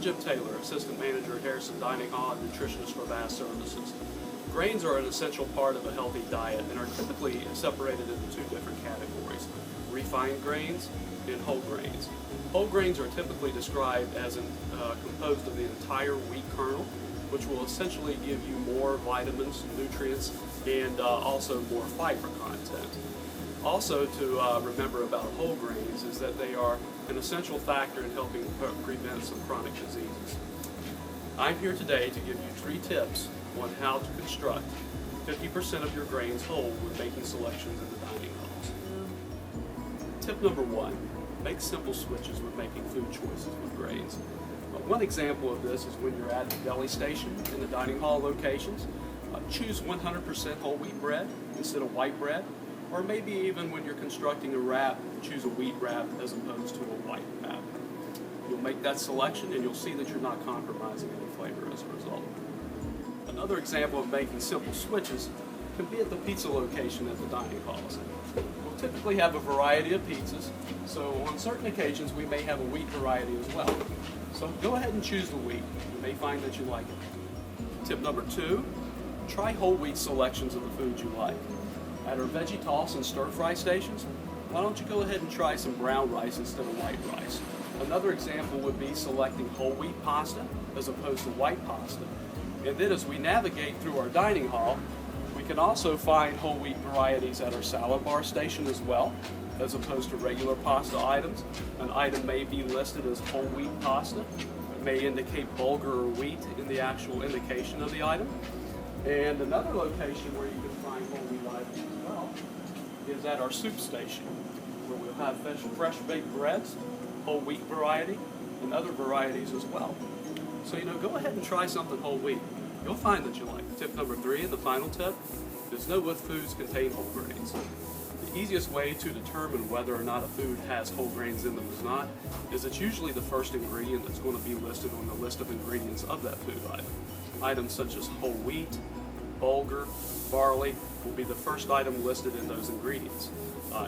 Jim Taylor, Assistant Manager at Harrison Dining Hall and Nutritionist for Bass Services. Grains are an essential part of a healthy diet and are typically separated into two different categories: refined grains and whole grains. Whole grains are typically described as composed of the entire wheat kernel, which will essentially give you more vitamins, nutrients, and also more fiber content. Also to remember about whole grains is that they are an essential factor in helping prevent some chronic diseases. I'm here today to give you 3 tips on how to construct 50% of your grains whole when making selections in the dining halls. Tip number 1, make simple switches when making food choices with grains. One example of this is when you're at the deli station in the dining hall locations. Choose 100% whole wheat bread instead of white bread, or maybe even when you're constructing a wrap, choose a wheat wrap as opposed to a white wrap. You'll make that selection and you'll see that you're not compromising any flavor as a result. Another example of making simple switches can be at the pizza location at the dining halls. We'll typically have a variety of pizzas, so on certain occasions we may have a wheat variety as well. So go ahead and choose the wheat. You may find that you like it. Tip number 2, try whole wheat selections of the foods you like. At our veggie toss and stir fry stations, why don't you go ahead and try some brown rice instead of white rice? Another example would be selecting whole wheat pasta as opposed to white pasta. And then as we navigate through our dining hall, we can also find whole wheat varieties at our salad bar station as well, as opposed to regular pasta items. An item may be listed as whole wheat pasta. It may indicate bulgur or wheat in the actual indication of the item. And another location where you can find whole wheat items as well is at our soup station, where we'll have fresh baked breads, whole wheat variety, and other varieties as well. So go ahead and try something whole wheat. You'll find that you like it. Tip number 3 and the final tip is know what foods contain whole grains. The easiest way to determine whether or not a food has whole grains in them or not is it's usually the first ingredient that's going to be listed on the list of ingredients of that food item. Items such as whole wheat, bulgur, barley will be the first item listed in those ingredients.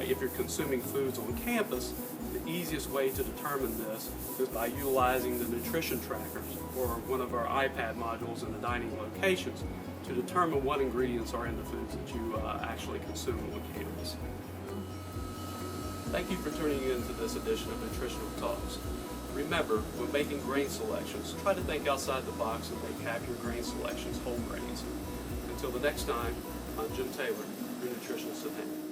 If you're consuming foods on campus, the easiest way to determine this is by utilizing the nutrition trackers or one of our iPad modules in the dining locations to determine what ingredients are in the foods that you actually consume on campus. Thank you for tuning in to this edition of Nutritional Talks. Remember, when making grain selections, try to think outside the box and make half your grain selections whole grains. Until the next time, I'm Jim Taylor, your nutritionist at hand.